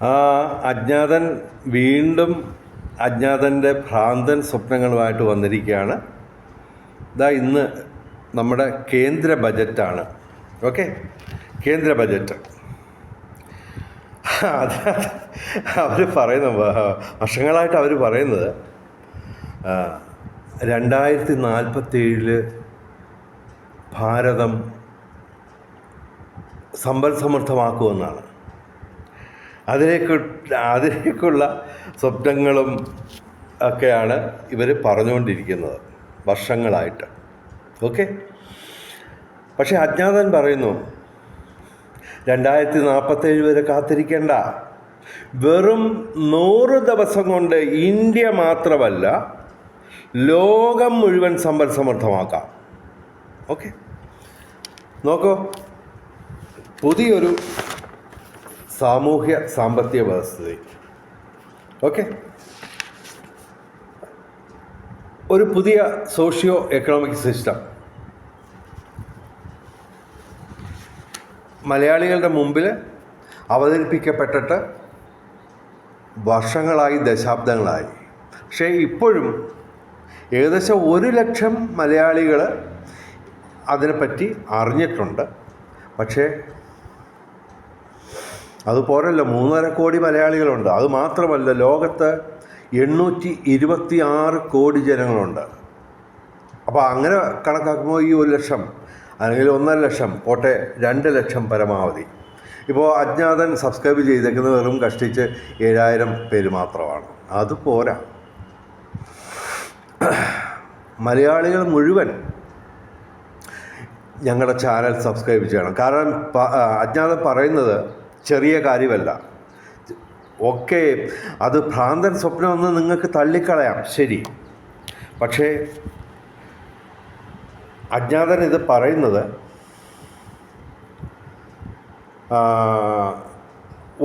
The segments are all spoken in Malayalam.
ആ അജ്ഞാതൻ വീണ്ടും അജ്ഞാതൻ്റെ ഭ്രാന്തൻ സ്വപ്നങ്ങളുമായിട്ട് വന്നിരിക്കുകയാണ്. ഇന്ന് നമ്മുടെ കേന്ദ്ര ബജറ്റാണ്. ഓക്കെ, കേന്ദ്ര ബജറ്റ് അത് അവർ പറയുന്ന വർഷങ്ങളായിട്ട് അവർ പറയുന്നത് 2047 ഭാരതം സമ്പൽ സമൃദ്ധമാക്കുമെന്നാണ്. അതിലേക്കുള്ള സ്വപ്നങ്ങളും ഒക്കെയാണ് ഇവർ പറഞ്ഞുകൊണ്ടിരിക്കുന്നത് വർഷങ്ങളായിട്ട്. ഓക്കെ, പക്ഷേ അജ്ഞാതൻ പറയുന്നു 2047 വരെ കാത്തിരിക്കേണ്ട, വെറും 100 ദിവസം കൊണ്ട് ഇന്ത്യ മാത്രമല്ല ലോകം മുഴുവൻ സമ്പൽ സമൃദ്ധമാക്കാം. ഓക്കെ, നോക്കൂ, പുതിയൊരു സാമൂഹ്യ സാമ്പത്തിക വ്യവസ്ഥ. ഓക്കെ, ഒരു പുതിയ സോഷ്യോ എക്കണോമിക് സിസ്റ്റം മലയാളികളുടെ മുമ്പിൽ അവതരിപ്പിക്കപ്പെട്ടിട്ട് വർഷങ്ങളായി, ദശാബ്ദങ്ങളായി. പക്ഷേ ഇപ്പോഴും ഏകദേശം 1 ലക്ഷം മലയാളികൾ അതിനെപ്പറ്റി അറിഞ്ഞിട്ടുണ്ട്. പക്ഷേ അതുപോരല്ലോ, 3.5 കോടി മലയാളികളുണ്ട്. അതുമാത്രമല്ല, ലോകത്ത് 826 കോടി ജനങ്ങളുണ്ട്. അപ്പോൾ അങ്ങനെ കണക്കാക്കുമ്പോൾ ഈ 1 ലക്ഷം അല്ലെങ്കിൽ 1.5 ലക്ഷം പോട്ടെ, 2 ലക്ഷം പരമാവധി. ഇപ്പോൾ അജ്ഞാതൻ സബ്സ്ക്രൈബ് ചെയ്തേക്കുന്നത് വെറും കഷ്ടിച്ച് 7000 പേര് മാത്രമാണ്. അതുപോരാ, മലയാളികൾ മുഴുവൻ ഞങ്ങളുടെ ചാനൽ സബ്സ്ക്രൈബ് ചെയ്യണം. കാരണം അജ്ഞാതൻ പറയുന്നത് ചെറിയ കാര്യമല്ല. ഓക്കെ, അത് ഭ്രാന്തൻ സ്വപ്നമെന്ന് നിങ്ങൾക്ക് തള്ളിക്കളയാം, ശരി. പക്ഷേ അജ്ഞാതൻ ഇത് പറയുന്നത്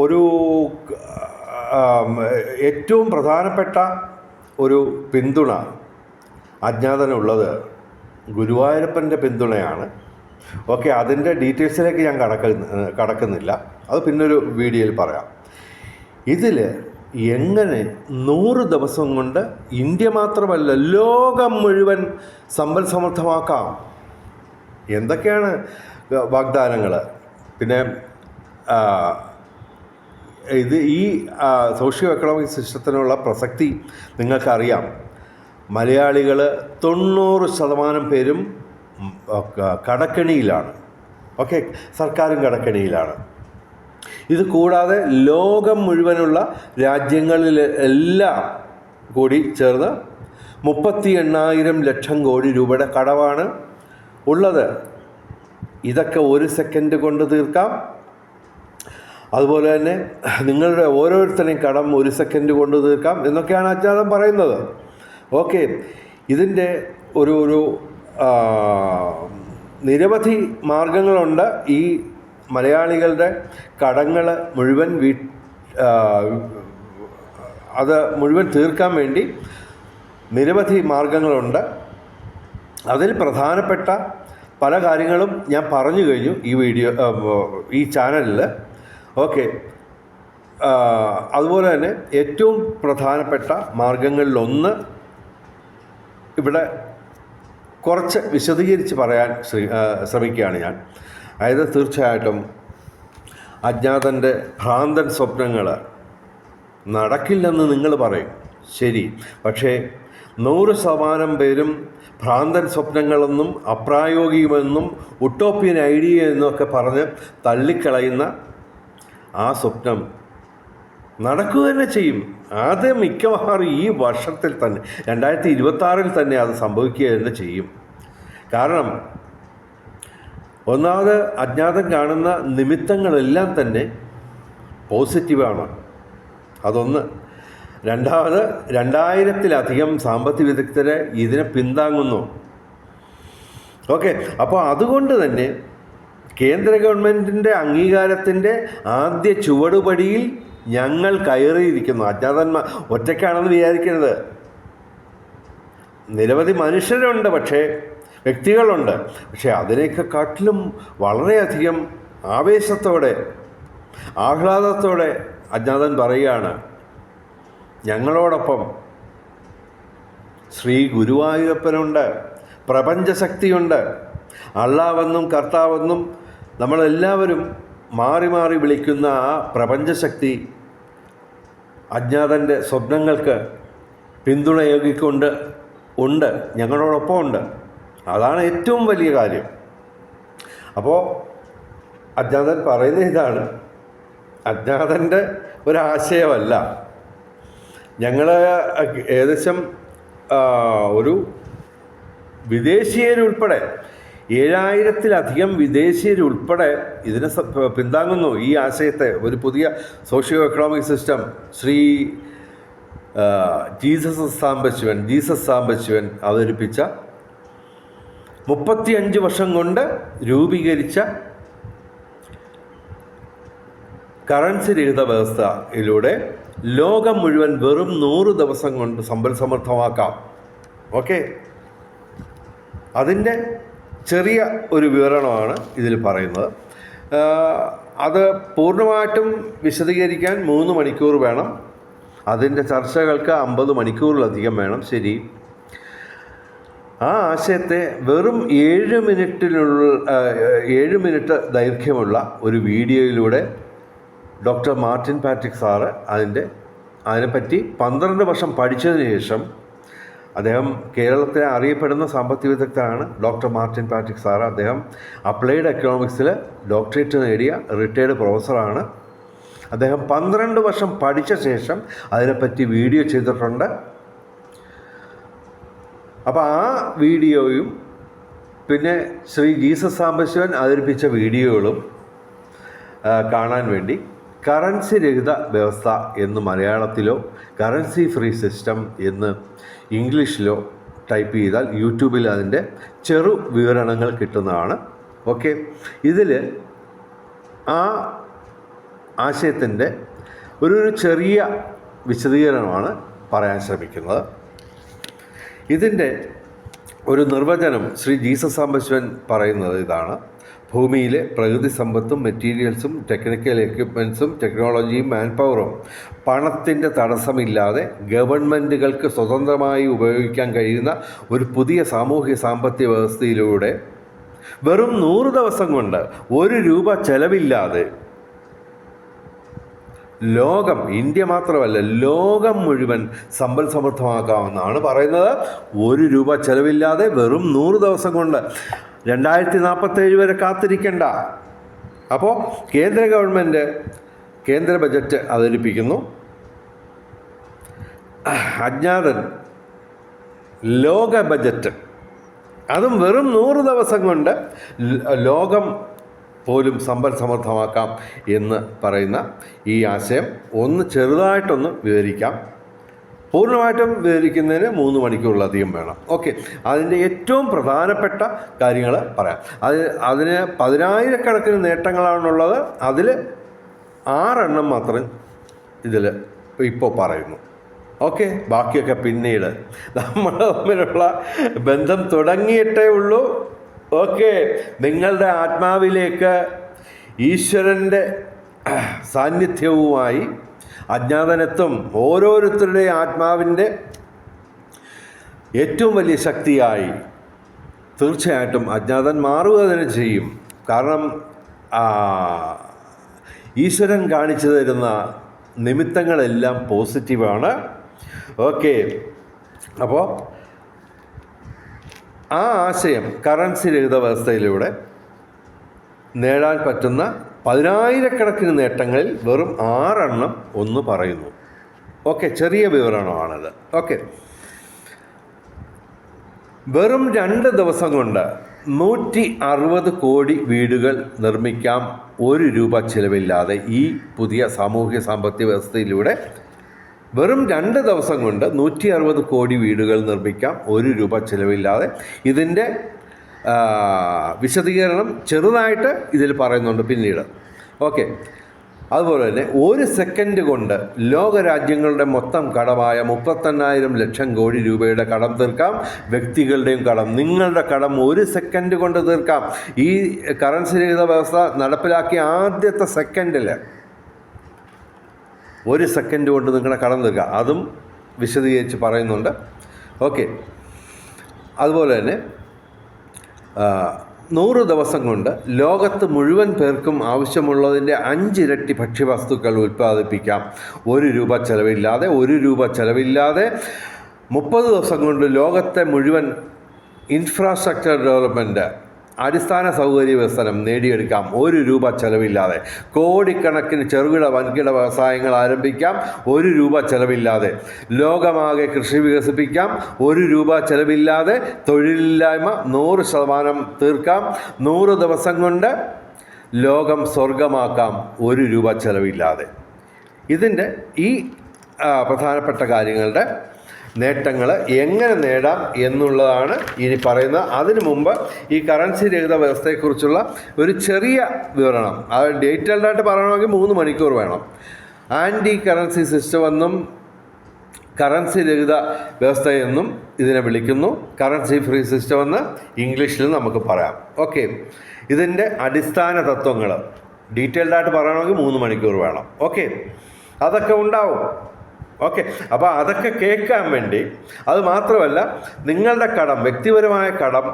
ഒരു ഏറ്റവും പ്രധാനപ്പെട്ട ഒരു പിന്തുണ അജ്ഞാതനുള്ളത് ഗുരുവായൂരപ്പൻ്റെ പിന്തുണയാണ്. ഓക്കെ, അതിൻ്റെ ഡീറ്റെയിൽസിലേക്ക് ഞാൻ കടക്കുന്നില്ല, അത് പിന്നൊരു വീഡിയോയിൽ പറയാം. ഇതിൽ എങ്ങനെ 100 ദിവസം കൊണ്ട് ഇന്ത്യ മാത്രമല്ല ലോകം മുഴുവൻ സമ്പൽ സമൃദ്ധമാക്കാം? എന്തൊക്കെയാണ് വാഗ്ദാനങ്ങൾ? പിന്നെ ഈ സോഷ്യോ എക്കണോമിക് സിസ്റ്റത്തിനുള്ള പ്രസക്തി നിങ്ങൾക്കറിയാം. മലയാളികൾ 90% പേരും കടക്കെണിയിലാണ്. ഓക്കെ, സർക്കാരും കടക്കെണിയിലാണ്. ഇത് കൂടാതെ ലോകം മുഴുവനുള്ള രാജ്യങ്ങളിൽ എല്ലാം കൂടി ചേർന്ന് 38,000 ലക്ഷം കോടി രൂപയുടെ കടമാണ് ഉള്ളത്. ഇതൊക്കെ 1 സെക്കൻഡ് കൊണ്ട് തീർക്കാം. അതുപോലെ തന്നെ നിങ്ങളുടെ ഓരോരുത്തരുടെയും കടം 1 സെക്കൻഡ് കൊണ്ട് തീർക്കാം എന്നൊക്കെയാണ് അജ്ഞാതൻ പറയുന്നത്. ഓക്കെ, ഇതിൻ്റെ ഒരു നിരവധി മാർഗങ്ങളുണ്ട്. ഈ മലയാളികളുടെ കടങ്ങൾ മുഴുവൻ അത് മുഴുവൻ തീർക്കാൻ വേണ്ടി നിരവധി മാർഗങ്ങളുണ്ട്. അതിൽ പ്രധാനപ്പെട്ട പല കാര്യങ്ങളും ഞാൻ പറഞ്ഞു കഴിഞ്ഞു ഈ ചാനലിൽ. ഓക്കെ, അതുപോലെ തന്നെ ഏറ്റവും പ്രധാനപ്പെട്ട മാർഗങ്ങളിലൊന്ന് ഇവിടെ കുറച്ച് വിശദീകരിച്ച് പറയാൻ ശ്രമിക്കുകയാണ് ഞാൻ. അതായത് തീർച്ചയായിട്ടും അജ്ഞാതൻ്റെ ഭ്രാന്തൻ സ്വപ്നങ്ങൾ നടക്കില്ലെന്ന് നിങ്ങൾ പറയും, ശരി. പക്ഷേ 100% പേരും ഭ്രാന്തൻ സ്വപ്നങ്ങളെന്നും അപ്രായോഗികമെന്നും ഉട്ടോപ്യൻ ഐഡിയ എന്നൊക്കെ പറഞ്ഞ് തള്ളിക്കളയുന്ന ആ സ്വപ്നം നടക്കുക തന്നെ ചെയ്യും. അത് മിക്കവാറും ഈ വർഷത്തിൽ തന്നെ 2026 തന്നെ അത് സംഭവിക്കുക തന്നെ ചെയ്യും. കാരണം ഒന്നാമത് അജ്ഞാതൻ കാണുന്ന നിമിത്തങ്ങളെല്ലാം തന്നെ പോസിറ്റീവാണ്, അതൊന്ന്. രണ്ടാമത് 2000-ലധികം സാമ്പത്തിക വിദഗ്ധരെ ഇതിനെ പിന്താങ്ങുന്നു. ഓക്കെ, അപ്പോൾ അതുകൊണ്ട് തന്നെ കേന്ദ്ര ഗവൺമെൻറ്റിൻ്റെ അംഗീകാരത്തിൻ്റെ ആദ്യ ചുവടുപടിയിൽ ഞങ്ങൾ കയറിയിരിക്കുന്നു. അജ്ഞാതന്മാർ ഒറ്റയ്ക്കാണെന്ന് വിചാരിക്കരുത്. നിരവധി മനുഷ്യരുണ്ട്, പക്ഷേ വ്യക്തികളുണ്ട്. പക്ഷേ അതിനേക്കാട്ടിലും വളരെയധികം ആവേശത്തോടെ, ആഹ്ലാദത്തോടെ അജ്ഞാതൻ പറയുകയാണ്, ഞങ്ങളോടൊപ്പം ശ്രീ ഗുരുവായൂരപ്പനുണ്ട്, പ്രപഞ്ചശക്തിയുണ്ട്, അള്ളാവെന്നും കർത്താവെന്നും നമ്മളെല്ലാവരും മാറി മാറി വിളിക്കുന്ന ആ പ്രപഞ്ചശക്തി അജ്ഞാതൻ്റെ സ്വപ്നങ്ങൾക്ക് പിന്തുണയേകിക്കൊണ്ട് ഉണ്ട്, ഞങ്ങളോടൊപ്പം ഉണ്ട്. അതാണ് ഏറ്റവും വലിയ കാര്യം. അപ്പോൾ അജ്ഞാതൻ പറയുന്ന ഇതാണ്, അജ്ഞാതൻ്റെ ഒരാശയമല്ല. ഞങ്ങൾ ഏകദേശം ഒരു വിദേശീയരുൾപ്പെടെ 7000-ലധികം വിദേശീയരുൾപ്പെടെ ഇതിനെ പിന്താങ്ങുന്നു. ഈ ആശയത്തെ, ഒരു പുതിയ socio economic system Shri Jesus Sambasivan അവതരിപ്പിച്ച 35 വർഷം കൊണ്ട് രൂപീകരിച്ച കറൻസി രഹിത വ്യവസ്ഥയിലൂടെ ലോകം മുഴുവൻ വെറും 100 ദിവസം കൊണ്ട് സമ്പൽ സമൃദ്ധമാക്കാം. ഓക്കെ, അതിൻ്റെ ചെറിയ ഒരു വിവരണമാണ് ഇതിൽ പറയുന്നത്. അത് പൂർണ്ണമായിട്ടും വിശദീകരിക്കാൻ 3 മണിക്കൂർ വേണം. അതിൻ്റെ ചർച്ചകൾക്ക് 50 മണിക്കൂറിലധികം വേണം. ശരി, ആ ആശയത്തെ വെറും 7 മിനിറ്റ് ദൈർഘ്യമുള്ള ഒരു വീഡിയോയിലൂടെ ഡോക്ടർ മാർട്ടിൻ പാട്രിക് സാറ് അതിനെപ്പറ്റി 12 വർഷം പഠിച്ചതിന് ശേഷം, അദ്ദേഹം കേരളത്തിലെ അറിയപ്പെടുന്ന സാമ്പത്തിക വിദഗ്ധനാണ് ഡോക്ടർ മാർട്ടിൻ പാട്രിക് സാറ്. അദ്ദേഹം അപ്ലൈഡ് എക്കണോമിക്സിൽ ഡോക്ടറേറ്റ് നേടിയ റിട്ടയർഡ് പ്രൊഫസറാണ്. അദ്ദേഹം 12 വർഷം പഠിച്ച ശേഷം അതിനെപ്പറ്റി വീഡിയോ ചെയ്തിട്ടുണ്ട്. അപ്പോൾ ആ വീഡിയോയും പിന്നെ ശ്രീ ജീസസ് സാംബശിവൻ അവതരിപ്പിച്ച വീഡിയോകളും കാണാൻ വേണ്ടി കറൻസി രഹിത വ്യവസ്ഥ എന്ന് മലയാളത്തിലോ കറൻസി ഫ്രീ സിസ്റ്റം എന്ന് ഇംഗ്ലീഷിലോ ടൈപ്പ് ചെയ്താൽ യൂട്യൂബിൽ അതിൻ്റെ ചെറു വിവരണങ്ങൾ കിട്ടുന്നതാണ്. ഓക്കെ, ഇതിൽ ആ ആശയത്തിൻ്റെ ഒരു ചെറിയ വിശദീകരണമാണ് പറയാൻ ശ്രമിക്കുന്നത്. ഇതിൻ്റെ ഒരു നിർവചനം ശ്രീ ജീസസ് സാംബശിവൻ പറയുന്നത് ഇതാണ്: ഭൂമിയിലെ പ്രകൃതി സമ്പത്തും മെറ്റീരിയൽസും ടെക്നിക്കൽ എക്യുപ്മെൻറ്റ്സും ടെക്നോളജിയും മാൻ പവറും പണത്തിൻ്റെ തടസ്സമില്ലാതെ ഗവൺമെൻറ്റുകൾക്ക് സ്വതന്ത്രമായി ഉപയോഗിക്കാൻ കഴിയുന്ന ഒരു പുതിയ സാമൂഹ്യ സാമ്പത്തിക വ്യവസ്ഥയിലൂടെ വെറും 100 ദിവസം കൊണ്ട് 1 രൂപ ചെലവില്ലാതെ ലോകം, ഇന്ത്യ മാത്രമല്ല ലോകം മുഴുവൻ സമ്പൽ സമൃദ്ധമാക്കാമെന്നാണ് പറയുന്നത്. 1 രൂപ ചെലവില്ലാതെ വെറും 100 ദിവസം കൊണ്ട്. 2047 വരെ കാത്തിരിക്കേണ്ട. അപ്പോൾ കേന്ദ്ര ഗവൺമെൻറ് കേന്ദ്ര ബജറ്റ് അവതരിപ്പിക്കുന്നു. അജ്ഞാതൻ ലോക ബജറ്റ്, അതും വെറും 100 ദിവസം കൊണ്ട് ലോകം പോലും സമ്പൽ സമൃദ്ധമാക്കാം എന്ന് പറയുന്ന ഈ ആശയം ചെറുതായിട്ടൊന്ന് വിവരിക്കാം. പൂർണ്ണമായിട്ടും വിവരിക്കുന്നതിന് 3 മണിക്കൂറിലധികം വേണം. ഓക്കെ, അതിൻ്റെ ഏറ്റവും പ്രധാനപ്പെട്ട കാര്യങ്ങൾ പറയാം. അതിന് 10,000-കണക്കിന് നേട്ടങ്ങളാണുള്ളത്. അതിൽ 6 മാത്രം ഇതിൽ ഇപ്പോൾ പറയുന്നു. ഓക്കെ, ബാക്കിയൊക്കെ പിന്നീട്. നമ്മൾ തമ്മിലുള്ള ബന്ധം തുടങ്ങിയിട്ടേ ഉള്ളൂ. ഓക്കെ, നിങ്ങളുടെ ആത്മാവിലേക്ക് ഈശ്വരൻ്റെ സാന്നിധ്യവുമായി അജ്ഞാതനെത്തും. ഓരോരുത്തരുടെയും ആത്മാവിൻ്റെ ഏറ്റവും വലിയ ശക്തിയായി തീർച്ചയായിട്ടും അജ്ഞാതൻ മാറുക തന്നെ ചെയ്യും. കാരണം ഈശ്വരൻ കാണിച്ചു തരുന്ന നിമിത്തങ്ങളെല്ലാം പോസിറ്റീവാണ്. ഓക്കെ, അപ്പോൾ ആ ആശയം കറൻസി രഹിത വ്യവസ്ഥയിലൂടെ നേടാൻ പറ്റുന്ന 10,000-കണക്കിന് നേട്ടങ്ങളിൽ വെറും 6 ഒന്ന് പറയുന്നു. ഓക്കെ, ചെറിയ വിവരണമാണത്. ഓക്കെ, വെറും 2 ദിവസം കൊണ്ട് 160 കോടി വീടുകൾ നിർമ്മിക്കാം 1 രൂപ ചിലവില്ലാതെ. ഈ പുതിയ സാമൂഹ്യ സാമ്പത്തിക വ്യവസ്ഥയിലൂടെ വെറും 2 ദിവസം കൊണ്ട് 160 കോടി വീടുകൾ നിർമ്മിക്കാം 1 രൂപ ചിലവില്ലാതെ. ഇതിൻ്റെ വിശദീകരണം ചെറുതായിട്ട് ഇതിൽ പറയുന്നുണ്ട് പിന്നീട്. ഓക്കെ, അതുപോലെ തന്നെ 1 സെക്കൻഡ് കൊണ്ട് ലോകരാജ്യങ്ങളുടെ മൊത്തം കടമായ 38,000 ലക്ഷം കോടി രൂപയുടെ കടം തീർക്കാം. വ്യക്തികളുടെയും കടം, നിങ്ങളുടെ കടം 1 സെക്കൻഡ് കൊണ്ട് തീർക്കാം. ഈ കറൻസി രഹിത വ്യവസ്ഥ നടപ്പിലാക്കിയ ആദ്യത്തെ സെക്കൻഡിൽ 1 സെക്കൻഡ് കൊണ്ട് നിങ്ങളുടെ കടം തീർക്കുക. അതും വിശദീകരിച്ച് പറയുന്നുണ്ട്. ഓക്കെ. അതുപോലെ തന്നെ 100 ദിവസം കൊണ്ട് ലോകത്ത് മുഴുവൻ പേർക്കും ആവശ്യമുള്ളതിൻ്റെ 5 ഇരട്ടി ഭക്ഷ്യവസ്തുക്കൾ ഉൽപ്പാദിപ്പിക്കാം. 1 രൂപ ചിലവില്ലാതെ. 1 രൂപ ചിലവില്ലാതെ 30 ദിവസം കൊണ്ട് ലോകത്തെ മുഴുവൻ ഇൻഫ്രാസ്ട്രക്ചർ ഡെവലപ്മെൻറ്റ്, അടിസ്ഥാന സൗകര്യ വികസനം നേടിയെടുക്കാം. 1 രൂപ ചിലവില്ലാതെ. കോടിക്കണക്കിന് ചെറുകിട വൻകിട വ്യവസായങ്ങൾ ആരംഭിക്കാം 1 രൂപ ചിലവില്ലാതെ. ലോകമാകെ കൃഷി വികസിപ്പിക്കാം 1 രൂപ ചിലവില്ലാതെ. തൊഴിലില്ലായ്മ 100% തീർക്കാം. 100 ദിവസം കൊണ്ട് ലോകം സ്വർഗമാക്കാം 1 രൂപ ചിലവില്ലാതെ. ഇതിൻ്റെ ഈ പ്രധാനപ്പെട്ട കാര്യങ്ങളുടെ നേട്ടങ്ങൾ എങ്ങനെ നേടാം എന്നുള്ളതാണ് ഇനി പറയുന്നത്. അതിനു മുമ്പ് ഈ കറൻസി രഹിത വ്യവസ്ഥയെക്കുറിച്ചുള്ള ഒരു ചെറിയ വിവരണം. അത് ഡീറ്റെയിൽഡായിട്ട് പറയണമെങ്കിൽ 3 മണിക്കൂർ വേണം. ആൻറ്റി കറൻസി സിസ്റ്റം എന്നും കറൻസി രഹിത വ്യവസ്ഥയെന്നും ഇതിനെ വിളിക്കുന്നു. കറൻസി ഫ്രീ സിസ്റ്റം എന്ന് ഇംഗ്ലീഷിൽ നമുക്ക് പറയാം. ഓക്കെ. ഇതിൻ്റെ അടിസ്ഥാന തത്വങ്ങൾ ഡീറ്റെയിൽഡായിട്ട് പറയണമെങ്കിൽ 3 മണിക്കൂർ വേണം. ഓക്കെ. അതൊക്കെ ഉണ്ടാവും. ഓക്കെ. അപ്പോൾ അതൊക്കെ കേൾക്കാൻ വേണ്ടി, അത് മാത്രമല്ല നിങ്ങളുടെ കടം, വ്യക്തിപരമായ കടം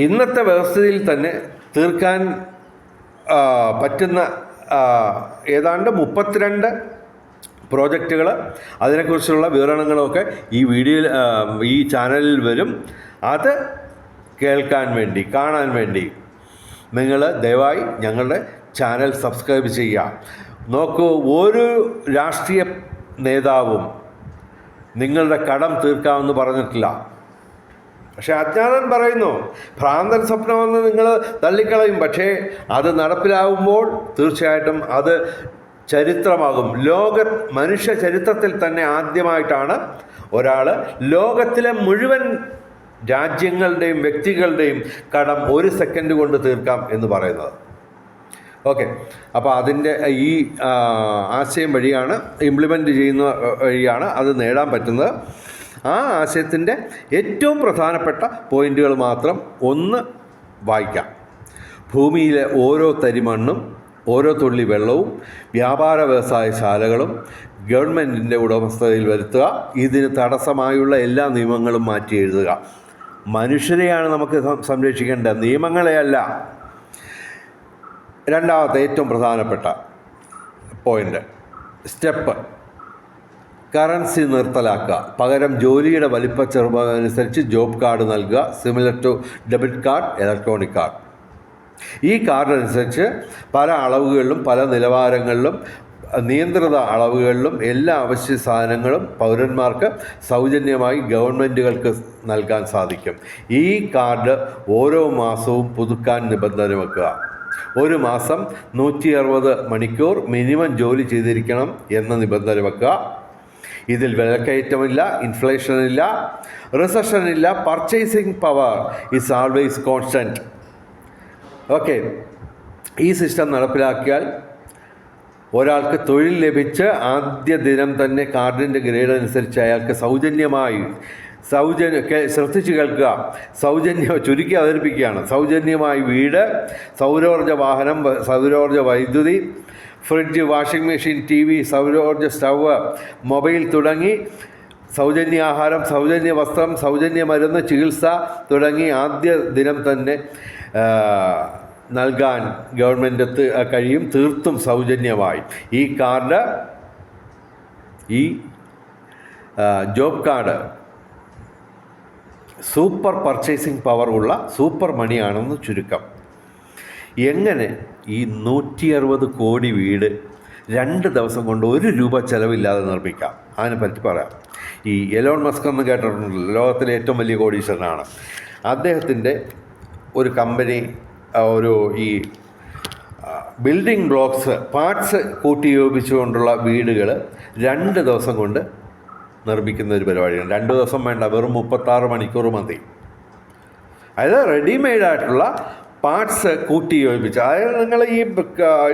ഇന്നത്തെ വ്യവസ്ഥയിൽ തന്നെ തീർക്കാൻ പറ്റുന്ന ഏതാണ്ട് 32 പ്രോജക്റ്റുകൾ, അതിനെക്കുറിച്ചുള്ള വിവരണങ്ങളൊക്കെ ഈ വീഡിയോയിൽ, ഈ ചാനലിൽ വരും. അത് കേൾക്കാൻ വേണ്ടി, കാണാൻ വേണ്ടി നിങ്ങൾ ദയവായി ഞങ്ങളുടെ ചാനൽ സബ്സ്ക്രൈബ് ചെയ്യുക. നോക്കൂ, ഒരു രാഷ്ട്രീയ നേതാവും നിങ്ങളുടെ കടം തീർക്കാമെന്ന് പറഞ്ഞിട്ടില്ല. പക്ഷേ അജ്ഞാതൻ പറയുന്നു, ഭ്രാന്തൻ സ്വപ്നമെന്ന് നിങ്ങൾ തള്ളിക്കളയും. പക്ഷേ അത് നടപ്പിലാവുമ്പോൾ തീർച്ചയായിട്ടും അത് ചരിത്രമാകും. മനുഷ്യ ചരിത്രത്തിൽ തന്നെ ആദ്യമായിട്ടാണ് ഒരാൾ ലോകത്തിലെ മുഴുവൻ രാജ്യങ്ങളുടെയും വ്യക്തികളുടെയും കടം 1 സെക്കൻഡ് കൊണ്ട് തീർക്കാം എന്ന് പറയുന്നത്. ഓക്കെ. അപ്പോൾ അതിൻ്റെ ഈ ആശയം വഴിയാണ്, ഇംപ്ലിമെൻ്റ് ചെയ്യുന്ന വഴിയാണ് അത് നേടാൻ പറ്റുന്നത്. ആ ആശയത്തിൻ്റെ ഏറ്റവും പ്രധാനപ്പെട്ട പോയിൻ്റുകൾ മാത്രം ഒന്ന് വായിക്കാം. ഭൂമിയിലെ ഓരോ തരി മണ്ണും ഓരോ തുള്ളി വെള്ളവും വ്യാപാര വ്യവസായശാലകളും ഗവൺമെൻറ്റിൻ്റെ ഉടമസ്ഥതയിൽ വരുത്തുക. ഇതിന് തടസ്സമായുള്ള എല്ലാ നിയമങ്ങളും മാറ്റി എഴുതുക. മനുഷ്യരെയാണ് നമുക്ക് സംരക്ഷിക്കേണ്ടത്, നിയമങ്ങളെയല്ല. രണ്ടാമത്തെ ഏറ്റവും പ്രധാനപ്പെട്ട സ്റ്റെപ്പ്, കറൻസി നിർത്തലാക്കുക. പകരം ജോലിയുടെ വലിപ്പച്ചെറുപ്പമനുസരിച്ച് ജോബ് കാർഡ് നൽകുക. Similar to debit card, electronic card. ഈ കാർഡ് അനുസരിച്ച് പല അളവുകളിലും പല നിലവാരങ്ങളിലും നിയന്ത്രിത അളവുകളിലും എല്ലാ അവശ്യ സാധനങ്ങളും പൗരന്മാർക്ക് സൗജന്യമായി ഗവൺമെൻറ്റുകൾക്ക് നൽകാൻ സാധിക്കും. ഈ കാർഡ് ഓരോ മാസവും പുതുക്കാൻ നിബന്ധന വെക്കുക. 1 മാസം 160 മണിക്കൂർ മിനിമം ജോലി ചെയ്തിരിക്കണം എന്ന നിബന്ധന വെക്കുക. ഇതിൽ വിലക്കയറ്റമില്ല, ഇൻഫ്ലേഷനില്ല, റിസഷനില്ല. Purchasing power is always constant. Okay. ഈ സിസ്റ്റം നടപ്പിലാക്കിയാൽ ഒരാൾക്ക് തൊഴിൽ ലഭിച്ച് ആദ്യ ദിനം തന്നെ കാർഡിൻ്റെ ഗ്രേഡ് അനുസരിച്ച് അയാൾക്ക് ശ്രദ്ധിച്ച് കേൾക്കുക, ചുരുക്കി അവതരിപ്പിക്കുകയാണ്. സൗജന്യമായി വീട്, സൗരോർജ്ജ വാഹനം, സൗരോർജ്ജ വൈദ്യുതി, ഫ്രിഡ്ജ്, വാഷിംഗ് മെഷീൻ, TV, സൗരോർജ്ജ സ്റ്റവ്, മൊബൈൽ തുടങ്ങി സൗജന്യ ആഹാരം, സൗജന്യ വസ്ത്രം, സൗജന്യ മരുന്ന്, ചികിത്സ തുടങ്ങി ആദ്യ ദിനം തന്നെ നൽകാൻ ഗവൺമെൻറ് കഴിയും, തീർത്തും സൗജന്യമായി. ഈ കാർഡ്, ഈ job card super purchasing power ഉള്ള സൂപ്പർ മണിയാണെന്ന് ചുരുക്കം. എങ്ങനെ ഈ 160 കോടി വീട് 2 ദിവസം കൊണ്ട് 1 രൂപ ചിലവില്ലാതെ നിർമ്മിക്കാം? അതിനെപ്പറ്റി പറയാം. ഈ എലോൺ മസ്ക് എന്ന് കേട്ടിട്ടുണ്ടല്ലോ, ലോകത്തിലെ ഏറ്റവും വലിയ കോടീശ്വരനാണ്. അദ്ദേഹത്തിൻ്റെ ഒരു കമ്പനി ഈ ബിൽഡിംഗ് ബ്ലോക്സ്, പാർട്സ് കൂട്ടിയോപിച്ചുകൊണ്ടുള്ള വീടുകൾ 2 ദിവസം കൊണ്ട് നിർമ്മിക്കുന്ന ഒരു പരിപാടിയാണ്. 2 ദിവസം വേണ്ട, വെറും 36 മണിക്കൂർ മതി. അതായത് റെഡിമെയ്ഡായിട്ടുള്ള പാർട്സ് കൂട്ടി യോജിപ്പിച്ച്, അതായത് നിങ്ങൾ ഈ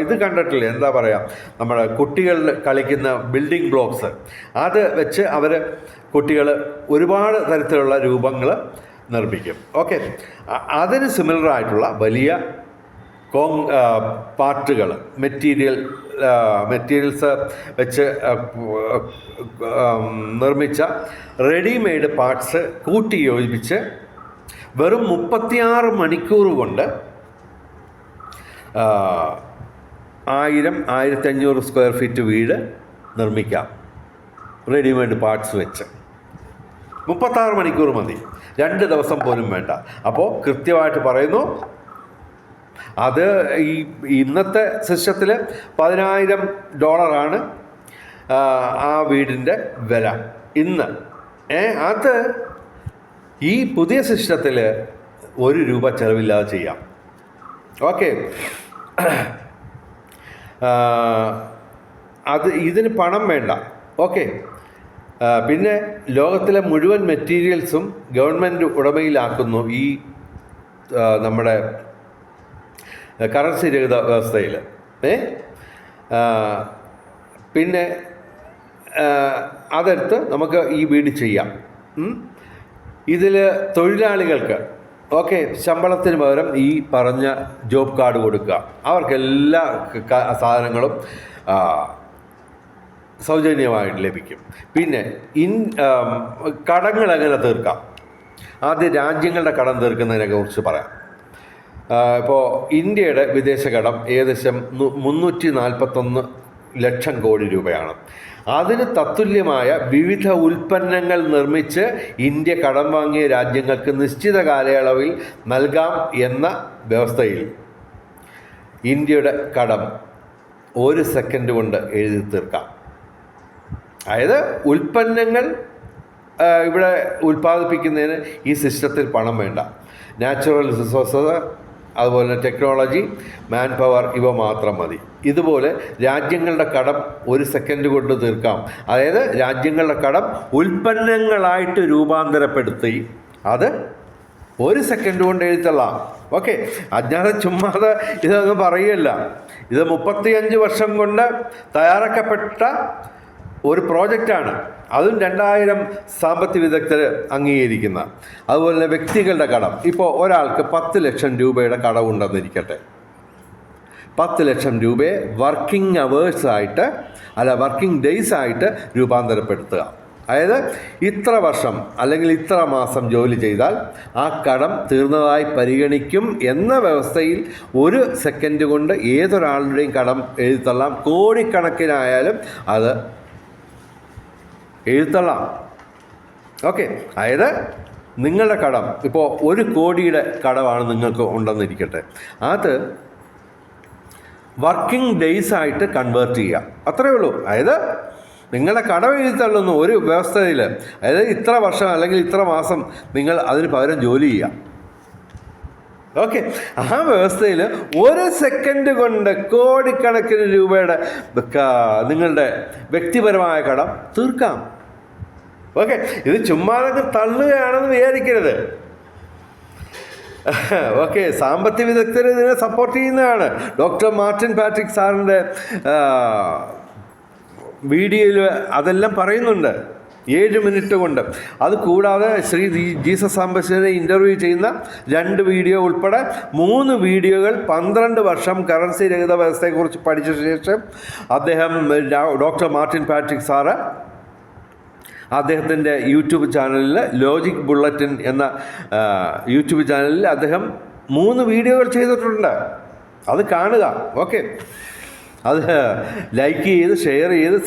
ഇത് കണ്ടിട്ടില്ലേ, എന്താ പറയുക, നമ്മുടെ കുട്ടികൾ കളിക്കുന്ന ബിൽഡിംഗ് ബ്ലോക്സ്, അത് വെച്ച് കുട്ടികൾ ഒരുപാട് തരത്തിലുള്ള രൂപങ്ങൾ നിർമ്മിക്കും. ഓക്കെ. അതിന് സിമിലറായിട്ടുള്ള വലിയ പാർട്ടുകൾ മെറ്റീരിയൽസ് വെച്ച് നിർമ്മിച്ച റെഡിമെയ്ഡ് പാർട്സ് കൂട്ടി യോജിപ്പിച്ച് വെറും 36 മണിക്കൂർ കൊണ്ട് 1000-1500 സ്ക്വയർ ഫീറ്റ് വീട് നിർമ്മിക്കാം. റെഡിമെയ്ഡ് പാർട്സ് വെച്ച് 36 മണിക്കൂർ മതി, 2 ദിവസം പോലും വേണ്ട. അപ്പോൾ കൃത്യമായിട്ട് പറയുന്നു, അത് ഈ ഇന്നത്തെ സിസ്റ്റത്തിൽ $10,000 ആ വീടിൻ്റെ വില ഇന്ന്. അത് ഈ പുതിയ സിസ്റ്റത്തിൽ ₹1 ചിലവില്ലാതെ ചെയ്യാം. ഓക്കെ, ഇതിന് പണം വേണ്ട. ഓക്കെ, പിന്നെ ലോകത്തിലെ മുഴുവൻ മെറ്റീരിയൽസും ഗവൺമെൻറ് ഉടമയിലാക്കുന്നു ഈ നമ്മുടെ കറൻസി രഹിത വ്യവസ്ഥയിൽ. പിന്നെ അതെടുത്ത് നമുക്ക് ഈ വീട് ചെയ്യാം. ഇതിൽ തൊഴിലാളികൾക്ക് ശമ്പളത്തിന് പകരം ഈ പറഞ്ഞ ജോബ് കാർഡ് കൊടുക്കുക. അവർക്കെല്ലാ സാധനങ്ങളും സൗജന്യമായിട്ട് ലഭിക്കും. പിന്നെ കടങ്ങൾ എങ്ങനെ തീർക്കാം? ആദ്യം രാജ്യങ്ങളുടെ കടം തീർക്കുന്നതിനെ കുറിച്ച് പറയാം. ഇപ്പോൾ ഇന്ത്യയുടെ വിദേശ കടം ഏകദേശം 341 ലക്ഷം കോടി രൂപയാണ്. അതിന് തത്തുല്യമായ വിവിധ ഉൽപ്പന്നങ്ങൾ നിർമ്മിച്ച് ഇന്ത്യ കടം വാങ്ങിയ രാജ്യങ്ങൾക്ക് നിശ്ചിത കാലയളവിൽ നൽകാം എന്ന വ്യവസ്ഥയിൽ ഇന്ത്യയുടെ കടം 1 സെക്കൻഡ് കൊണ്ട് എഴുതി തീർക്കാം. അതായത് ഉൽപ്പന്നങ്ങൾ ഇവിടെ ഉൽപ്പാദിപ്പിക്കുന്നതിന് ഈ സിസ്റ്റത്തിൽ പണം വേണ്ട. നാച്ചുറൽ റിസോഴ്സസ്, അതുപോലെ ടെക്നോളജി, മാൻ പവർ, ഇവ മാത്രം മതി. ഇതുപോലെ രാജ്യങ്ങളുടെ കടം 1 സെക്കൻഡ് കൊണ്ട് തീർക്കാം. അതായത് രാജ്യങ്ങളുടെ കടം ഉൽപ്പന്നങ്ങളായിട്ട് രൂപാന്തരപ്പെടുത്തി അത് 1 സെക്കൻഡ് കൊണ്ട് എഴുതല്ലാം. ഓക്കെ, അജ്ഞാതം ചുമ്മാതെ ഇതൊന്നും പറയുകയല്ല. ഇത് 35 വർഷം കൊണ്ട് തയ്യാറാക്കപ്പെട്ട ഒരു പ്രോജക്റ്റാണ്. അതും 2000 സാമ്പത്തിക വിദഗ്ധർ അംഗീകരിക്കുന്ന. അതുപോലെ തന്നെ വ്യക്തികളുടെ കടം. ഇപ്പോൾ ഒരാൾക്ക് 10 ലക്ഷം രൂപയുടെ കടമുണ്ടെന്നിരിക്കട്ടെ. 10 ലക്ഷം രൂപയെ വർക്കിംഗ് അവേഴ്സായിട്ട് വർക്കിംഗ് ഡേയ്സ് ആയിട്ട് രൂപാന്തരപ്പെടുത്തുക. അതായത് ഇത്ര വർഷം അല്ലെങ്കിൽ ഇത്ര മാസം ജോലി ചെയ്താൽ ആ കടം തീർന്നതായി പരിഗണിക്കും എന്ന വ്യവസ്ഥയിൽ 1 സെക്കൻഡ് കൊണ്ട് ഏതൊരാളുടെയും കടം എഴുതിത്തള്ളാം. കോടിക്കണക്കിനായാലും അത് എഴുത്തള്ളാം. ഓക്കെ, അതായത് നിങ്ങളുടെ കടം ഇപ്പോൾ 1 കോടിയുടെ കടമാണ് നിങ്ങൾക്ക് ഉണ്ടെന്നിരിക്കട്ടെ. അത് വർക്കിംഗ് ഡേയ്സ് ആയിട്ട് കൺവേർട്ട് ചെയ്യുക, അത്രയേ ഉള്ളൂ. അതായത് നിങ്ങളുടെ കടം എഴുതിത്തള്ളുന്നു ഒരു വ്യവസ്ഥയിൽ. അതായത് ഇത്ര വർഷം അല്ലെങ്കിൽ ഇത്ര മാസം നിങ്ങൾ അതിന് പകരം ജോലി ചെയ്യുക. ഓക്കെ, ആ വ്യവസ്ഥയിൽ 1 സെക്കൻഡ് കൊണ്ട് കോടിക്കണക്കിന് രൂപയുടെ നിങ്ങളുടെ വ്യക്തിപരമായ കടം തീർക്കാം. ഓക്കെ, ഇത് ചുമ്മാതൊക്കെ തള്ളുകയാണെന്ന് വിചാരിക്കരുത്. ഓക്കെ, സാമ്പത്തിക വിദഗ്ധർ ഇതിനെ സപ്പോർട്ട് ചെയ്യുന്നതാണ്. ഡോക്ടർ മാർട്ടിൻ പാട്രിക് സാറിൻ്റെ വീഡിയോയിൽ അതെല്ലാം പറയുന്നുണ്ട് 7 മിനിറ്റ് കൊണ്ട്. അത് കൂടാതെ ശ്രീ ജീസസ് സാംബശിവനെ ഇൻ്റർവ്യൂ ചെയ്യുന്ന 2 വീഡിയോ ഉൾപ്പെടെ 3 വീഡിയോകൾ 12 വർഷം കറൻസി രഹിത വ്യവസ്ഥയെക്കുറിച്ച് പഠിച്ച ശേഷം അദ്ദേഹം ഡോക്ടർ മാർട്ടിൻ പാട്രിക് സാറ് അദ്ദേഹത്തിൻ്റെ യൂട്യൂബ് ചാനലിൽ ലോജിക് ബുള്ളറ്റിൻ എന്ന യൂട്യൂബ് ചാനലിൽ അദ്ദേഹം 3 വീഡിയോകൾ ചെയ്തിട്ടുണ്ട്. അത് കാണുക. ഓക്കെ, അത് ലൈക്ക് ചെയ്ത് ഷെയർ ചെയ്ത്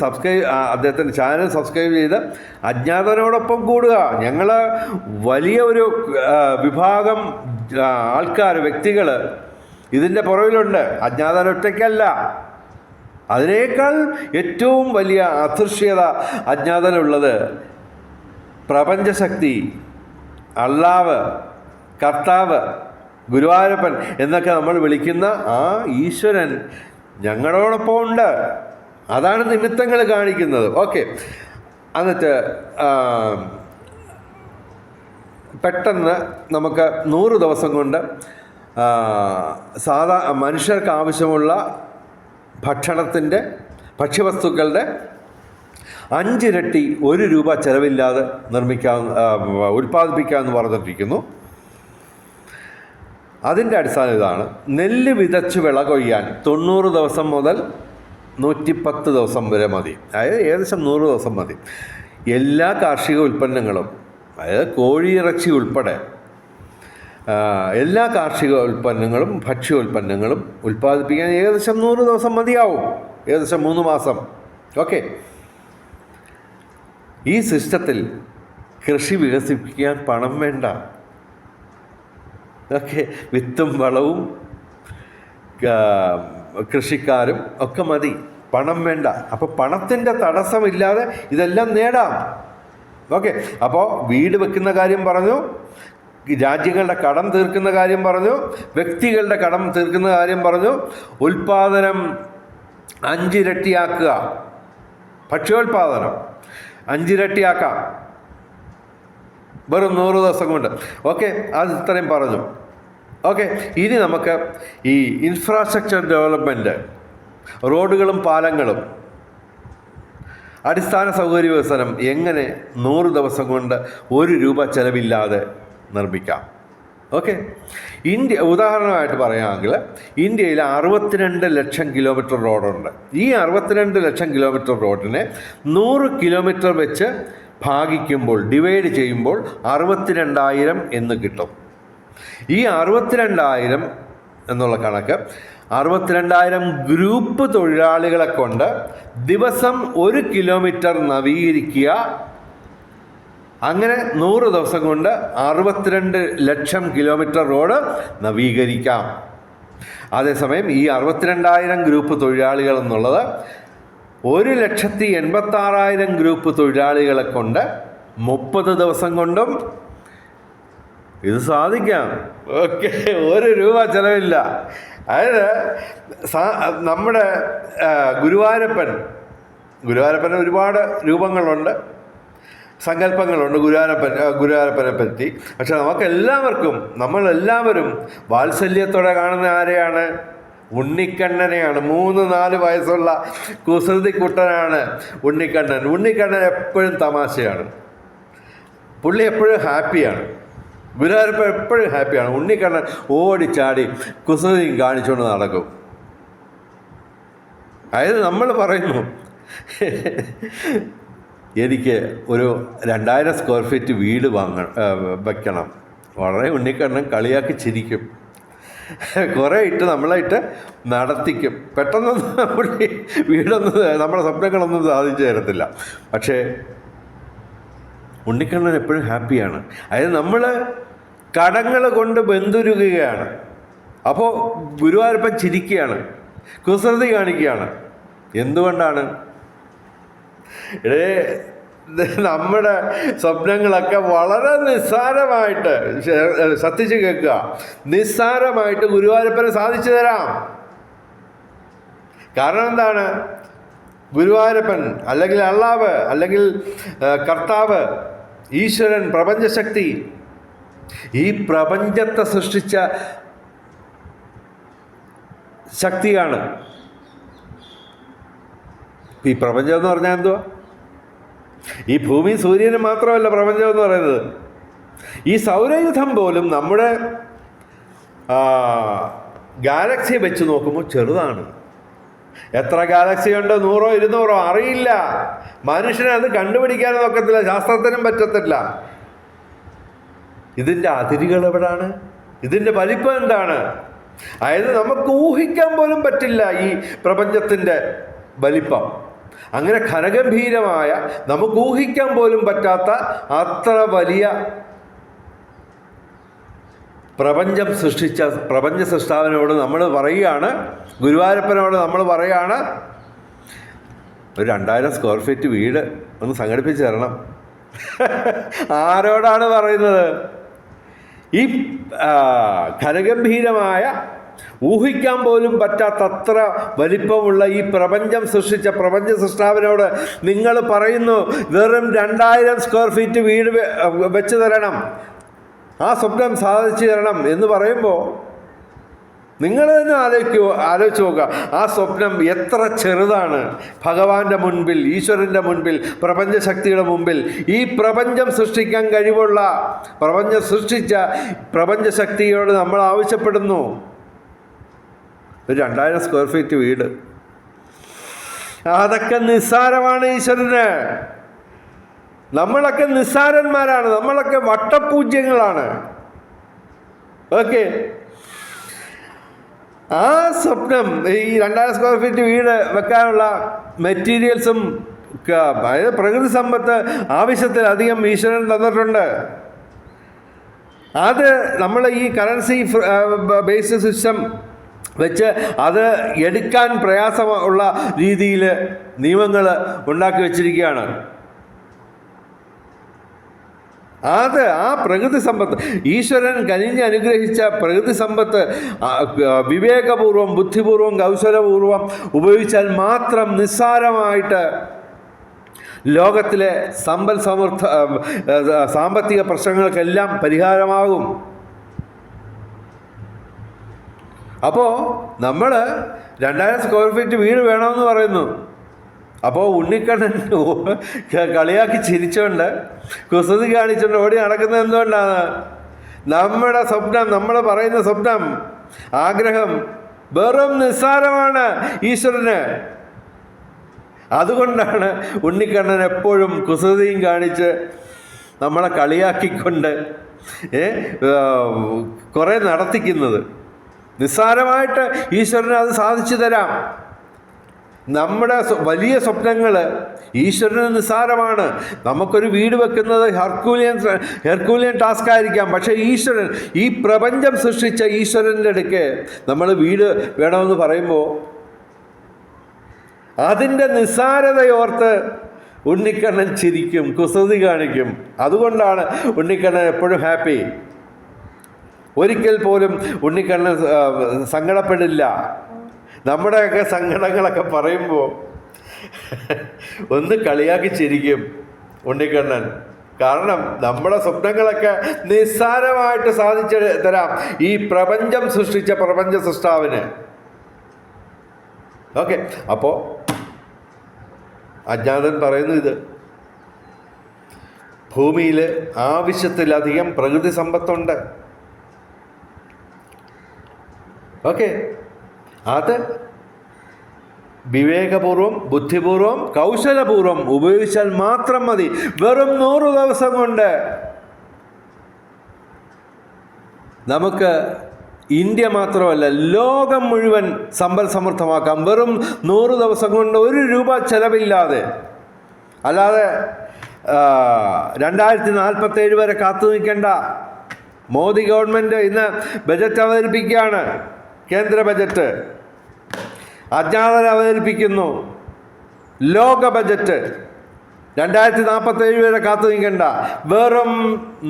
അദ്ദേഹത്തിൻ്റെ ചാനൽ സബ്സ്ക്രൈബ് ചെയ്ത് അജ്ഞാതനോടൊപ്പം കൂടുക. ഞങ്ങൾ വലിയ ഒരു വിഭാഗം ആൾക്കാർ, വ്യക്തികൾ ഇതിൻ്റെ പുറകിലുണ്ട്. അജ്ഞാതനൊറ്റയ്ക്കല്ല. അതിനേക്കാൾ ഏറ്റവും വലിയ അദൃശ്യത അജ്ഞാതനുള്ളത് പ്രപഞ്ചശക്തി, അള്ളാവ്, കർത്താവ്, ഗുരുവായൂരപ്പൻ എന്നൊക്കെ നമ്മൾ വിളിക്കുന്ന ആ ഈശ്വരൻ ഞങ്ങളോടൊപ്പം ഉണ്ട്. അതാണ് നിമിത്തങ്ങൾ കാണിക്കുന്നത്. ഓക്കെ, എന്നിട്ട് പെട്ടെന്ന് നമുക്ക് 100 ദിവസം കൊണ്ട് മനുഷ്യർക്ക് ആവശ്യമുള്ള ഭക്ഷ്യവസ്തുക്കളുടെ 5 ഇരട്ടി ₹1 ചിലവില്ലാതെ ഉൽപ്പാദിപ്പിക്കാമെന്ന് പറഞ്ഞിരിക്കുന്നു. അതിൻ്റെ അടിസ്ഥാനം ഇതാണ്. നെല്ല് വിതച്ച് വിള കൊയ്യാൻ 90 ദിവസം മുതൽ 110 ദിവസം വരെ മതി. അതായത് ഏകദേശം 100 ദിവസം മതി. എല്ലാ കാർഷിക ഉൽപ്പന്നങ്ങളും, അതായത് കോഴിയിറച്ചി ഉൾപ്പെടെ എല്ലാ കാർഷിക ഉൽപ്പന്നങ്ങളും ഭക്ഷ്യോൽപ്പന്നങ്ങളും ഉൽപ്പാദിപ്പിക്കാൻ ഏകദേശം 100 ദിവസം മതിയാവും, ഏകദേശം 3 മാസം. ഓക്കെ. ഈ സിസ്റ്റത്തിൽ കൃഷി വികസിപ്പിക്കാൻ പണം വേണ്ട. ഓക്കെ, വിത്തും വളവും കൃഷിക്കാരും ഒക്കെ മതി, പണം വേണ്ട. അപ്പോൾ പണത്തിൻ്റെ തടസ്സമില്ലാതെ ഇതെല്ലാം നേടാം. ഓക്കെ. അപ്പോൾ വീട് വെക്കുന്ന കാര്യം പറഞ്ഞു, രാജ്യങ്ങളുടെ കടം തീർക്കുന്ന കാര്യം പറഞ്ഞു, വ്യക്തികളുടെ കടം തീർക്കുന്ന കാര്യം പറഞ്ഞു, ഉൽപാദനം 5 ഇരട്ടിയാക്കുക, ഭക്ഷ്യോൽപാദനം 5 ഇരട്ടിയാക്കാം വെറും 100 ദിവസം കൊണ്ട്. ഓക്കെ, അത് ഇത്രയും പറഞ്ഞു. ഓക്കെ, ഇനി നമുക്ക് ഈ ഇൻഫ്രാസ്ട്രക്ചർ ഡെവലപ്മെൻറ്റ്, റോഡുകളും പാലങ്ങളും അടിസ്ഥാന സൗകര്യ വികസനം എങ്ങനെ 100 ദിവസം കൊണ്ട് 1 രൂപ ചെലവില്ലാതെ നിർമ്മിക്കാം. ഓക്കെ. ഉദാഹരണമായിട്ട് പറയുകയാണെങ്കിൽ ഇന്ത്യയിൽ 62 ലക്ഷം കിലോമീറ്റർ റോഡുണ്ട്. ഈ 62 ലക്ഷം കിലോമീറ്റർ റോഡിനെ 100 കിലോമീറ്റർ വെച്ച് ഭാഗിക്കുമ്പോൾ, ഡിവൈഡ് ചെയ്യുമ്പോൾ 62,000 എന്ന് കിട്ടും. ഈ 62,000 എന്നുള്ള കണക്ക് 62,000 ഗ്രൂപ്പ് തൊഴിലാളികളെ കൊണ്ട് ദിവസം 1 കിലോമീറ്റർ നവീകരിക്കുക. അങ്ങനെ 100 ദിവസം കൊണ്ട് 62 ലക്ഷം കിലോമീറ്റർ റോഡ് നവീകരിക്കാം. അതേസമയം ഈ 62,000 ഗ്രൂപ്പ് തൊഴിലാളികൾ എന്നുള്ളത് 1,86,000 ഗ്രൂപ്പ് തൊഴിലാളികളെ കൊണ്ട് 30 ദിവസം കൊണ്ടും ഇത് സാധിക്കാം. ഓക്കെ, 1 രൂപ ചിലവില്ല. അതായത് നമ്മുടെ ഗുരുവായൂരപ്പന് ഒരുപാട് രൂപങ്ങളുണ്ട്, സങ്കല്പങ്ങളുണ്ട് ഗുരുവായൂരപ്പനെ പറ്റി. പക്ഷെ നമ്മളെല്ലാവരും വാത്സല്യത്തോടെ കാണുന്ന ആരെയാണ്? ഉണ്ണിക്കണ്ണനെയാണ്. 3-4 വയസ്സുള്ള കുസൃതി കുട്ടനാണ് ഉണ്ണിക്കണ്ണൻ. ഉണ്ണിക്കണ്ണൻ എപ്പോഴും തമാശയാണ്, പുള്ളി എപ്പോഴും ഹാപ്പിയാണ്. ഗുരുവായൂരപ്പൻ എപ്പോഴും ഹാപ്പിയാണ്. ഉണ്ണിക്കണ്ണൻ ഓടിച്ചാടി കുസൃതിയും കാണിച്ചുകൊണ്ട് നടക്കും. അതായത് നമ്മൾ പറയുന്നു, എനിക്ക് ഒരു 2000 സ്ക്വയർ ഫീറ്റ് വീട് വയ്ക്കണം. വളരെ ഉണ്ണിക്കണ്ണൻ കളിയാക്കി ചിരിക്കും, കുറേ നമ്മളായിട്ട് നടത്തിക്കും. പെട്ടെന്നൊന്നും പുള്ളി വീടൊന്നും നമ്മുടെ സ്വപ്നങ്ങളൊന്നും സാധിച്ചു തരത്തില്ല. പക്ഷേ ഉണ്ണിക്കണ്ണൻ എപ്പോഴും ഹാപ്പിയാണ്. അതായത് നമ്മൾ കടങ്ങൾ കൊണ്ട് ബന്ധുരുകയാണ്. അപ്പോൾ ഗുരുവായൂരപ്പൻ ചിരിക്കുകയാണ്, കുസൃതി കാണിക്കുകയാണ്. എന്തുകൊണ്ടാണ്? നമ്മുടെ സ്വപ്നങ്ങളൊക്കെ വളരെ നിസ്സാരമായിട്ട്, ശ്രദ്ധിച്ച് കേൾക്കുക, നിസ്സാരമായിട്ട് ഗുരുവായൂരപ്പനെ സാധിച്ചു തരാം. കാരണം എന്താണ്? ഗുരുവായൂരപ്പൻ അല്ലെങ്കിൽ അള്ളാവ് അല്ലെങ്കിൽ കർത്താവ്, ഈശ്വരൻ, പ്രപഞ്ചശക്തി, ഈ പ്രപഞ്ചത്തെ സൃഷ്ടിച്ച ശക്തിയാണ്. ഈ പ്രപഞ്ചം എന്ന് പറഞ്ഞാൽ എന്തുവാ? ഈ ഭൂമി സൂര്യന് മാത്രമല്ല പ്രപഞ്ചം എന്ന് പറയുന്നത്. ഈ സൗരയൂഥം പോലും നമ്മുടെ ഗാലക്സിയെ വെച്ച് നോക്കുമ്പോൾ ചെറുതാണ്. എത്ര ഗാലക്സി ഉണ്ട്? 100-ഓ 200-ഓ അറിയില്ല. മനുഷ്യനെ അത് കണ്ടുപിടിക്കാനും ഒക്കത്തില്ല, ശാസ്ത്രത്തിനും പറ്റത്തില്ല. ഇതിൻ്റെ അതിരുകൾ എവിടാണ്? ഇതിൻ്റെ വലിപ്പം എന്താണ്? അതായത് നമുക്ക് ഊഹിക്കാൻ പോലും പറ്റില്ല ഈ പ്രപഞ്ചത്തിൻ്റെ വലിപ്പം. അങ്ങനെ ഘനഗംഭീരമായ, നമുക്ക് ഊഹിക്കാൻ പോലും പറ്റാത്ത അത്ര വലിയ പ്രപഞ്ചം സൃഷ്ടിച്ച പ്രപഞ്ച സൃഷ്ടാവിനോട് നമ്മൾ പറയുകയാണ്, ഗുരുവായൂരപ്പനോട് നമ്മൾ പറയുകയാണ്, ഒരു 2000 സ്ക്വയർ ഫീറ്റ് വീട് ഒന്ന് സംഘടിപ്പിച്ച് തരണം. ആരോടാണ് പറയുന്നത്? ഈ ഘനഗംഭീരമായ, ഊഹിക്കാൻ പോലും പറ്റാത്തത്ര വലിപ്പമുള്ള ഈ പ്രപഞ്ചം സൃഷ്ടിച്ച പ്രപഞ്ച സൃഷ്ടാവിനോട് നിങ്ങൾ പറയുന്നു, വെറും 2000 സ്ക്വയർ ഫീറ്റ് വീട് വെച്ച് തരണം, ആ സ്വപ്നം സാധിച്ചു തരണം എന്ന് പറയുമ്പോൾ നിങ്ങൾ തന്നെ ആലോചിച്ച് നോക്കുക, ആ സ്വപ്നം എത്ര ചെറുതാണ് ഭഗവാന്റെ മുൻപിൽ, ഈശ്വരൻ്റെ മുൻപിൽ, പ്രപഞ്ചശക്തിയുടെ മുമ്പിൽ. ഈ പ്രപഞ്ചം സൃഷ്ടിക്കാൻ കഴിവുള്ള, പ്രപഞ്ചം സൃഷ്ടിച്ച പ്രപഞ്ചശക്തിയോട് നമ്മൾ ആവശ്യപ്പെടുന്നു ഒരു 2000 സ്ക്വയർ ഫീറ്റ് വീട്. അതൊക്കെ നിസ്സാരമാണ് ഈശ്വരന്. നമ്മളൊക്കെ നിസ്സാരന്മാരാണ്, നമ്മളൊക്കെ വട്ടപൂജ്യങ്ങളാണ്. ഓക്കെ, ആ സ്വപ്നം, ഈ 2000 സ്ക്വയർ ഫീറ്റ് വീട് വെക്കാനുള്ള മെറ്റീരിയൽസും അതായത് പ്രകൃതി സമ്പത്ത് ആവശ്യത്തിലധികം ഈശ്വരൻ തന്നിട്ടുണ്ട്. അത് നമ്മൾ ഈ കറൻസി ബേസ്ഡ് സിസ്റ്റം വെച്ച് അത് എടുക്കാൻ പ്രയാസമുള്ള രീതിയിൽ നിയമങ്ങൾ ഉണ്ടാക്കി വച്ചിരിക്കുകയാണ്. അത് ആ പ്രകൃതി സമ്പത്ത്, ഈശ്വരൻ കനിഞ്ഞ് അനുഗ്രഹിച്ച പ്രകൃതി സമ്പത്ത് വിവേകപൂർവം, ബുദ്ധിപൂർവം, കൗശലപൂർവം ഉപയോഗിച്ചാൽ മാത്രം നിസ്സാരമായിട്ട് ലോകത്തിലെ സാമ്പത്തിക പ്രശ്നങ്ങൾക്കെല്ലാം പരിഹാരമാകും. അപ്പോൾ നമ്മൾ 2000 സ്ക്വയർ ഫീറ്റ് വീട് വേണമെന്ന് പറയുന്നു. അപ്പോൾ ഉണ്ണിക്കണ്ണൻ കളിയാക്കി ചിരിച്ചുകൊണ്ട്, കുസൃതി കാണിച്ചുകൊണ്ട് ഓടി നടക്കുന്നത് എന്തുകൊണ്ടാണ്? നമ്മുടെ സ്വപ്നം, നമ്മൾ പറയുന്ന സ്വപ്നം, ആഗ്രഹം വെറും നിസ്സാരമാണ് ഈശ്വരന്. അതുകൊണ്ടാണ് ഉണ്ണിക്കണ്ണൻ എപ്പോഴും കുസൃതിയും കാണിച്ച് നമ്മളെ കളിയാക്കിക്കൊണ്ട് കുറേ നടത്തിക്കുന്നത്. നിസ്സാരമായിട്ട് ഈശ്വരന് അത് സാധിച്ചു തരാം. നമ്മുടെ വലിയ സ്വപ്നങ്ങൾ ഈശ്വരന് നിസ്സാരമാണ്. നമുക്കൊരു വീട് വെക്കുന്നത് ഹെർക്കൂലിയൻ ടാസ്ക് ആയിരിക്കാം. പക്ഷേ ഈശ്വരൻ, ഈ പ്രപഞ്ചം സൃഷ്ടിച്ച ഈശ്വരൻ്റെ അടുക്ക് നമ്മൾ വീട് വേണമെന്ന് പറയുമ്പോൾ അതിൻ്റെ നിസ്സാരതയോർത്ത് ഉണ്ണിക്കണ്ണൻ ചിരിക്കും, കുസൃതി കാണിക്കും. അതുകൊണ്ടാണ് ഉണ്ണിക്കണ്ണൻ എപ്പോഴും ഹാപ്പി. ഒരിക്കൽ പോലും ഉണ്ണിക്കണ്ണൻ സങ്കടപ്പെടില്ല. നമ്മുടെയൊക്കെ സങ്കടങ്ങളൊക്കെ പറയുമ്പോൾ ഒന്ന് കളിയാക്കി ചിരിക്കും ഉണ്ണിക്കണ്ണൻ. കാരണം നമ്മുടെ സ്വപ്നങ്ങളൊക്കെ നിസ്സാരമായിട്ട് സാധിച്ചു തരാം ഈ പ്രപഞ്ചം സൃഷ്ടിച്ച പ്രപഞ്ച സൃഷ്ടാവിന്. ഓക്കെ, അപ്പോൾ അജ്ഞാതൻ പറയുന്നു, ഇത് ഭൂമിയിൽ ആവശ്യത്തിലധികം പ്രകൃതി സമ്പത്തുണ്ട്. ഓക്കെ, അത് വിവേകപൂർവം, ബുദ്ധിപൂർവം, കൗശലപൂർവം ഉപയോഗിച്ചാൽ മാത്രം മതി. വെറും 100 ദിവസം കൊണ്ട് നമുക്ക് ഇന്ത്യ മാത്രമല്ല ലോകം മുഴുവൻ സമ്പൽ സമൃദ്ധമാക്കാം. വെറും 100 ദിവസം കൊണ്ട് 1 രൂപ ചെലവില്ലാതെ. അല്ലാതെ 2047 വരെ കാത്തു നിൽക്കേണ്ട. മോദി ഗവൺമെൻറ് ഇന്ന് ബജറ്റ് അവതരിപ്പിക്കുകയാണ്, കേന്ദ്ര ബജറ്റ്. അജ്ഞാതൻ അവതരിപ്പിക്കുന്നു ലോക ബജറ്റ്. 2047 വരെ കാത്തു നിൽക്കേണ്ട, വെറും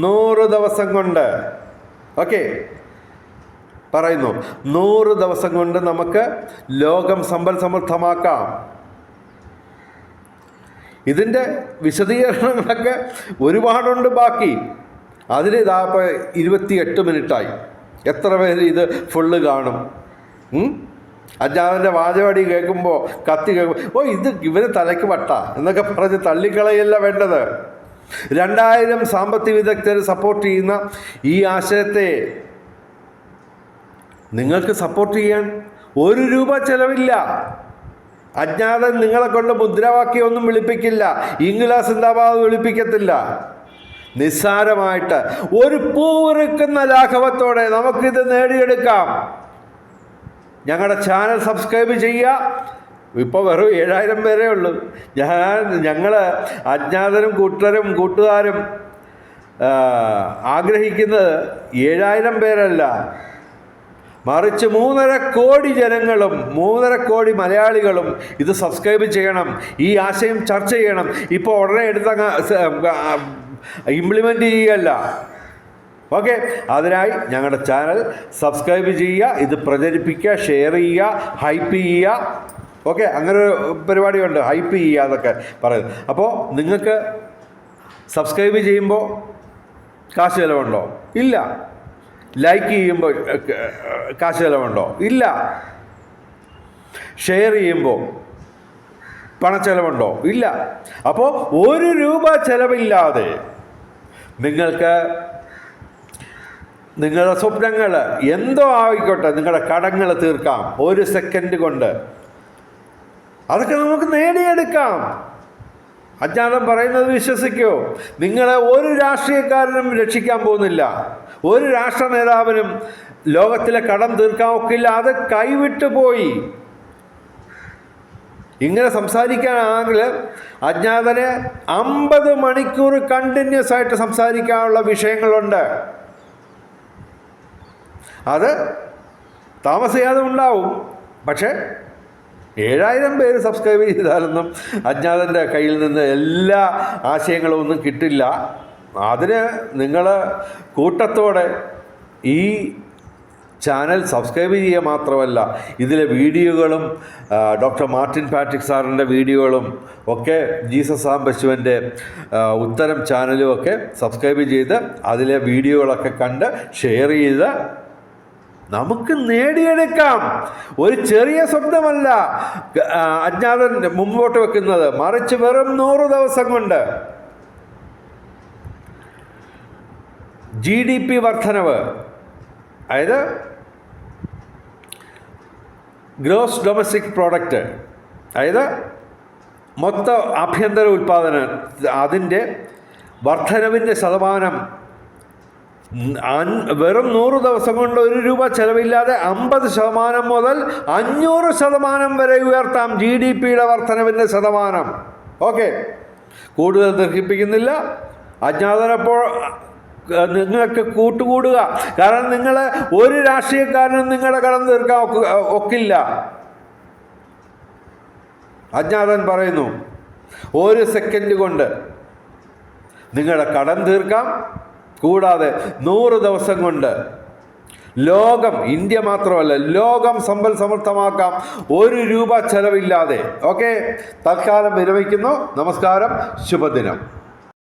100 ദിവസം കൊണ്ട്. ഓക്കെ, പറയുന്നു 100 ദിവസം കൊണ്ട് നമുക്ക് ലോകം സമ്പൽ സമൃദ്ധമാക്കാം. ഇതിൻ്റെ വിശദീകരണങ്ങളൊക്കെ ഒരുപാടുണ്ട് ബാക്കി. അതിൽ ഇപ്പോൾ 28 മിനിറ്റായി. എത്ര പേര് ഇത് ഫുള്ള് കാണും? അജ്ഞാതൻ്റെ വാചകടി കേൾക്കുമ്പോൾ, കത്തി കേൾക്കുമ്പോൾ, ഇത് ഇവന് തലയ്ക്ക് വട്ട എന്നൊക്കെ പറഞ്ഞ് തള്ളിക്കളയല്ല വേണ്ടത്. 2000 സാമ്പത്തിക വിദഗ്ധർ സപ്പോർട്ട് ചെയ്യുന്ന ഈ ആശയത്തെ നിങ്ങൾക്ക് സപ്പോർട്ട് ചെയ്യാൻ 1 രൂപ ചെലവില്ല. അജ്ഞാതൻ നിങ്ങളെ കൊണ്ട് മുദ്രാവാക്യമൊന്നും വിളിപ്പിക്കില്ല, ഇംഗ്ലാസ് സിന്ദാബാദ് വിളിപ്പിക്കത്തില്ല. നിസ്സാരമായിട്ട് ഒരു പൂവെറുക്കുന്ന ലാഘവത്തോടെ നമുക്കിത് നേടിയെടുക്കാം. ഞങ്ങളുടെ ചാനൽ സബ്സ്ക്രൈബ് ചെയ്യുക. ഇപ്പോൾ വെറും 7000 പേരേ ഉള്ളൂ. ഞങ്ങൾ അജ്ഞാതരും കൂട്ടുകാരും ആഗ്രഹിക്കുന്നത് 7000 പേരല്ല, മറിച്ച് 3.5 കോടി ജനങ്ങളും 3.5 കോടി മലയാളികളും ഇത് സബ്സ്ക്രൈബ് ചെയ്യണം. ഈ ആശയം ചർച്ച ചെയ്യണം. ഇപ്പോൾ ഉടനെ ഇംപ്ലിമെൻ്റ് ചെയ്യുകയല്ല. ഓക്കെ, അതിനായി ഞങ്ങളുടെ ചാനൽ സബ്സ്ക്രൈബ് ചെയ്യുക, ഇത് പ്രചരിപ്പിക്കുക, ഷെയർ ചെയ്യുക, ഹൈപ്പ് ചെയ്യുക. ഓക്കെ, അങ്ങനെ ഒരു പരിപാടിയുണ്ട്, ഹൈപ്പ് ചെയ്യുക എന്നൊക്കെ പറയുന്നത്. അപ്പോൾ നിങ്ങൾക്ക് സബ്സ്ക്രൈബ് ചെയ്യുമ്പോൾ കാശ് ചിലവുണ്ടോ? ഇല്ല. ലൈക്ക് ചെയ്യുമ്പോൾ കാശ് ചിലവുണ്ടോ? ഇല്ല. ഷെയർ ചെയ്യുമ്പോൾ പണച്ചെലവുണ്ടോ? ഇല്ല. അപ്പോൾ 1 രൂപ ചിലവില്ലാതെ നിങ്ങൾക്ക് നിങ്ങളുടെ സ്വപ്നങ്ങൾ എന്തോ ആയിക്കോട്ടെ, നിങ്ങളുടെ കടങ്ങൾ തീർക്കാം 1 സെക്കൻഡ് കൊണ്ട്. അതൊക്കെ നമുക്ക് നേടിയെടുക്കാം. അജ്ഞാതൻ പറയുന്നത് വിശ്വസിക്കൂ. നിങ്ങളെ ഒരു രാഷ്ട്രീയക്കാരനും രക്ഷിക്കാൻ പോകുന്നില്ല. ഒരു രാഷ്ട്ര നേതാവിനും ലോകത്തിലെ കടം തീർക്കാൻ ഒക്കില്ല. അത് കൈവിട്ടു പോയി. ഇങ്ങനെ സംസാരിക്കാനാണെങ്കിൽ അജ്ഞാതന് 50 മണിക്കൂർ കണ്ടിന്യൂസ് ആയിട്ട് സംസാരിക്കാനുള്ള വിഷയങ്ങളുണ്ട്. അത് താമസിയാതെ ഉണ്ടാവും. പക്ഷേ 7000 പേര് സബ്സ്ക്രൈബ് ചെയ്താലൊന്നും അജ്ഞാതൻ്റെ കയ്യിൽ നിന്ന് എല്ലാ ആശയങ്ങളും ഒന്നും കിട്ടില്ല. അതിന് നിങ്ങൾ കൂട്ടത്തോടെ ഈ ചാനൽ സബ്സ്ക്രൈബ് ചെയ്യുക മാത്രമല്ല, ഇതിലെ വീഡിയോകളും ഡോക്ടർ മാർട്ടിൻ പാട്രിക് സാറിൻ്റെ വീഡിയോകളും ഒക്കെ, ജീസസ് സാം ബശുവിൻ്റെ ഉത്തരം ചാനലും ഒക്കെ സബ്സ്ക്രൈബ് ചെയ്ത് അതിലെ വീഡിയോകളൊക്കെ കണ്ട് ഷെയർ ചെയ്ത് നമുക്ക് നേടിയെടുക്കാം. ഒരു ചെറിയ സ്വപ്നമല്ല അജ്ഞാതൻ മുമ്പോട്ട് വെക്കുന്നത്, മറിച്ച് വെറും 100 ദിവസം കൊണ്ട് GDP വർധനവ്, അതായത് ഗ്രോസ് ഡൊമസ്റ്റിക് പ്രോഡക്റ്റ്, അതായത് മൊത്ത ആഭ്യന്തര ഉൽപ്പാദനം, അതിൻ്റെ വർധനവിൻ്റെ ശതമാനം വെറും 100 ദിവസം കൊണ്ട് 1 രൂപ ചിലവില്ലാതെ 50% മുതൽ 500% വരെ ഉയർത്താം. GDPയുടെ വർധനവിൻ്റെ ശതമാനം. ഓക്കെ, കൂടുതൽ ദീർഘിപ്പിക്കുന്നില്ല. അജ്ഞാതനപ്പോൾ നിങ്ങൾക്ക് കൂട്ടുകൂടുക. കാരണം നിങ്ങൾ ഒരു രാഷ്ട്രീയക്കാരനും നിങ്ങളുടെ കടം തീർക്കാൻ ഒക്കില്ല. അജ്ഞാതൻ പറയുന്നു 1 സെക്കൻഡ് കൊണ്ട് നിങ്ങളുടെ കടം തീർക്കാം. കൂടാതെ 100 ദിവസം കൊണ്ട് ലോകം, ഇന്ത്യ മാത്രമല്ല ലോകം സമ്പൽ സമൃദ്ധമാക്കാം 1 രൂപ ചെലവില്ലാതെ. ഓക്കെ, തൽക്കാലം വിരമിക്കുന്നു. നമസ്കാരം, ശുഭദിനം.